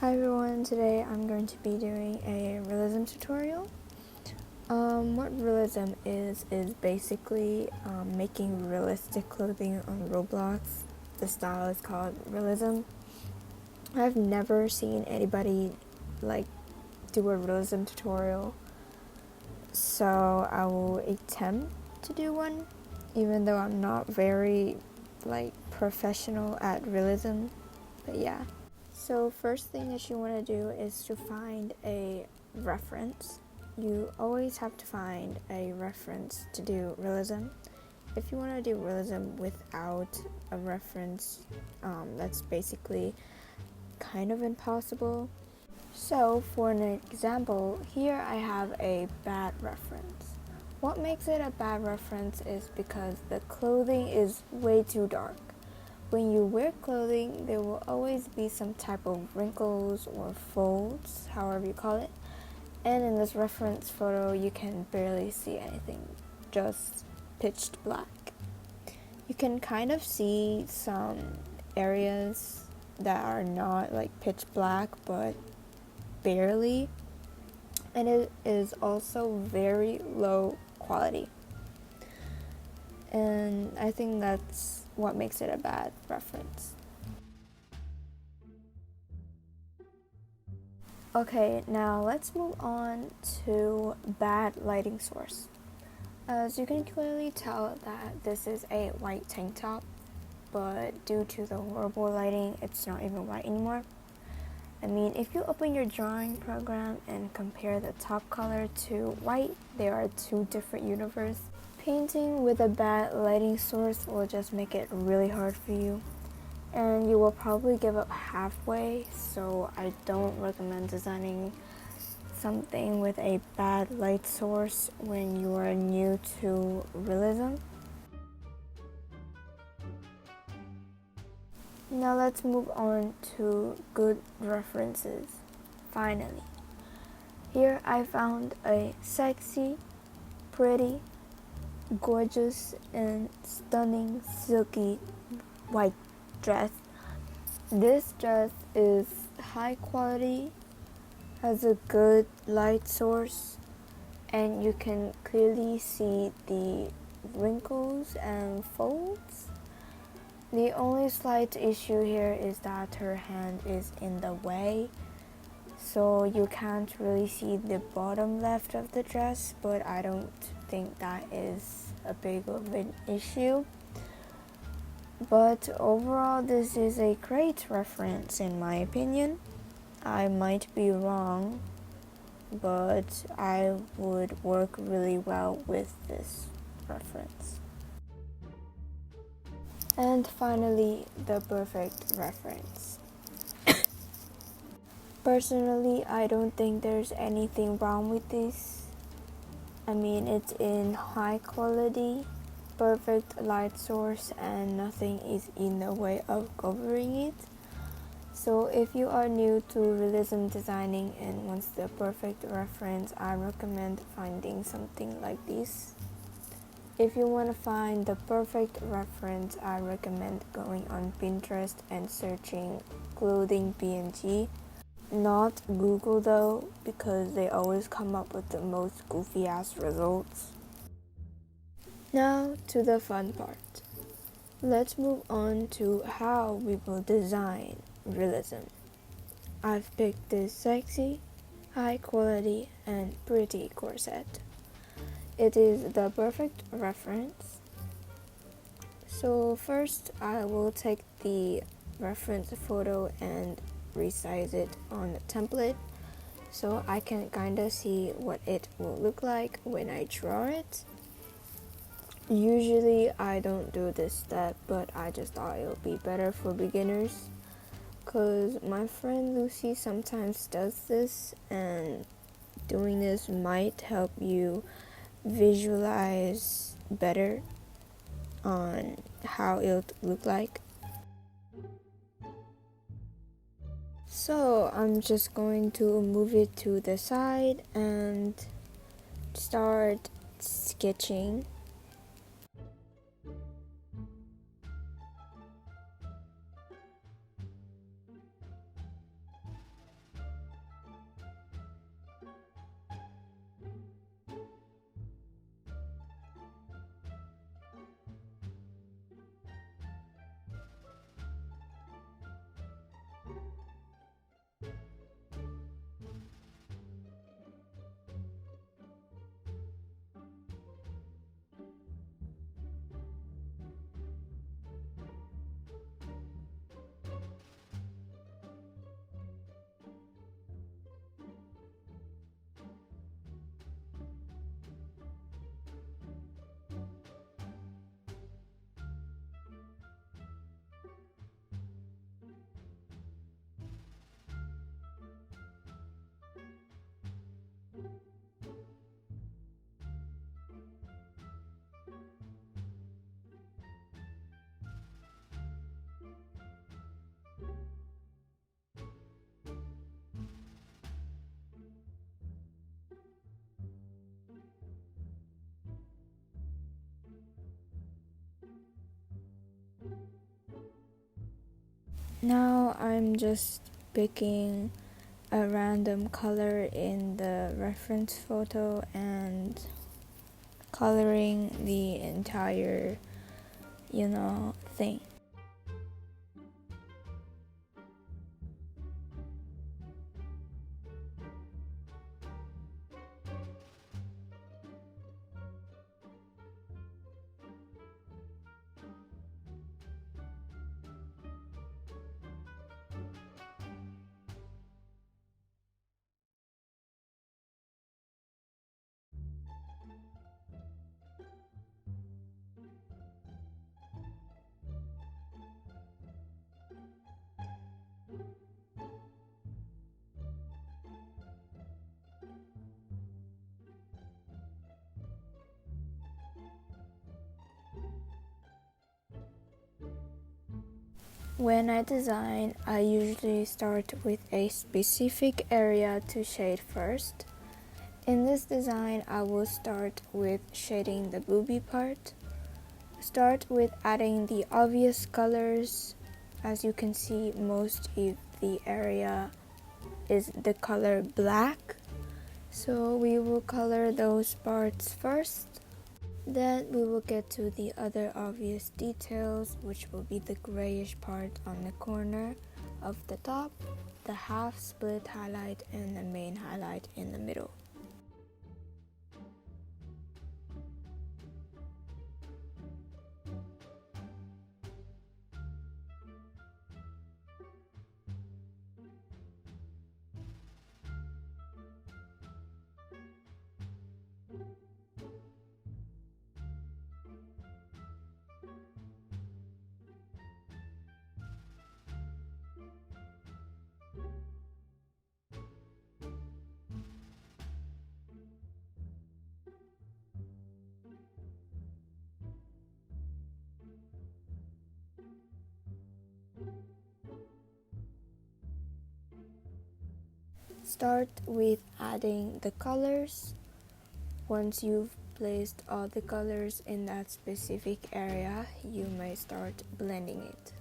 Hi everyone, today I'm going to be doing a realism tutorial. What realism is basically making realistic clothing on Roblox. The style is called realism. I've never seen anybody do a realism tutorial, so I will attempt to do one, even though I'm not very professional at realism, but yeah. So first thing that you want to do is to find a reference. You always have to find a reference to do realism. If you want to do realism without a reference, that's basically kind of impossible. So for an example, here I have a bad reference. What makes it a bad reference is because the clothing is way too dark. When you wear clothing, there will always be some type of wrinkles or folds, however you call it. And in this reference photo, you can barely see anything, just pitched black. You can kind of see some areas that are not pitch black, but barely. And it is also very low quality. And I think that's what makes it a bad reference. Okay, now let's move on to bad lighting source. As you can clearly tell that this is a white tank top, but due to the horrible lighting, it's not even white anymore. I mean, if you open your drawing program and compare the top color to white, they are two different universes. Painting with a bad lighting source will just make it really hard for you, and you will probably give up halfway, so I don't recommend designing something with a bad light source when you are new to realism. Now let's move on to good references. Finally, here I found a sexy, pretty, gorgeous and stunning silky white dress. This dress is high quality, has a good light source, and you can clearly see the wrinkles and folds. The only slight issue here is that her hand is in the way, so you can't really see the bottom left of the dress, but I don't think that is a big of an issue. But overall, this is a great reference in my opinion. I might be wrong, but I would work really well with this reference. And finally, the perfect reference. Personally, I don't think there's anything wrong with this. I mean, it's in high quality, perfect light source, and nothing is in the way of covering it. So if you are new to realism designing and wants the perfect reference, I recommend finding something like this. If you want to find the perfect reference, I recommend going on Pinterest and searching clothing PNG. Not Google though, because they always come up with the most goofy ass results. Now to the fun part. Let's move on to how we will design realism. I've picked this sexy, high quality and pretty corset. It is the perfect reference. So first I will take the reference photo and resize it on the template so I can kinda see what it will look like when I draw it. Usually I don't do this step, but I just thought it would be better for beginners because my friend Lucy sometimes does this, and doing this might help you visualize better on how it'll look like. So I'm just going to move it to the side and start sketching. Now I'm just picking a random color in the reference photo and coloring the entire, thing. When I design, I usually start with a specific area to shade first. In this design, I will start with shading the booby part. Start with adding the obvious colors. As you can see, most of the area is the color black. So we will color those parts first. Then we will get to the other obvious details, which will be the grayish part on the corner of the top, the half split highlight, and the main highlight in the middle. Start with adding the colors. Once you've placed all the colors in that specific area, you may start blending it.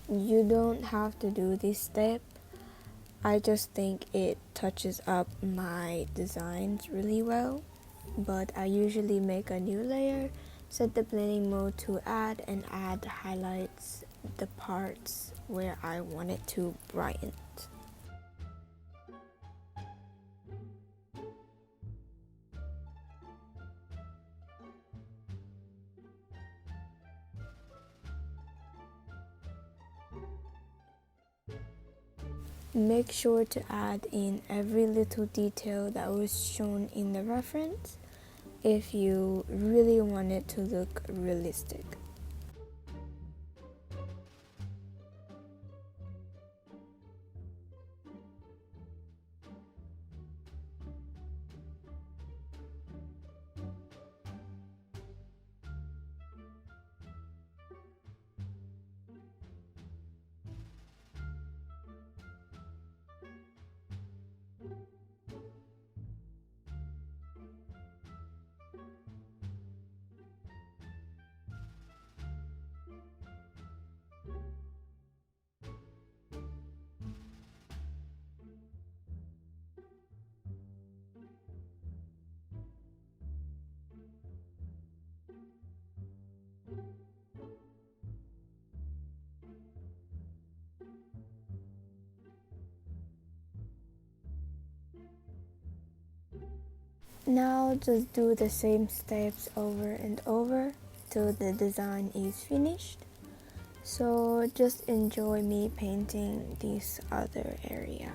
You don't have to do this step. I just think it touches up my designs really well. But I usually make a new layer, set the blending mode to add, and add highlights the parts where I want it to brighten. Make sure to add in every little detail that was shown in the reference if you really want it to look realistic. Now just do the same steps over and over till the design is finished. So just enjoy me painting this other area.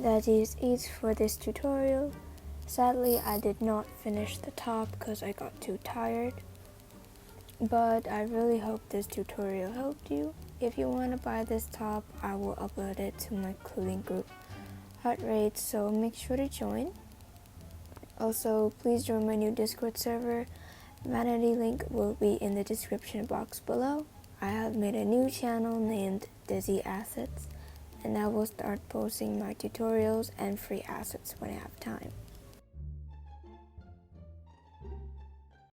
that is it for this tutorial. Sadly, I did not finish the top because I got too tired. But I really hope this tutorial helped you. If you want to buy this top, I will upload it to my clothing group Hot Rates, so make sure to join. Also, please join my new Discord server. Vanity link will be in the description box below. I have made a new channel named Dizzy Assets, and I will start posting my tutorials and free assets when I have time.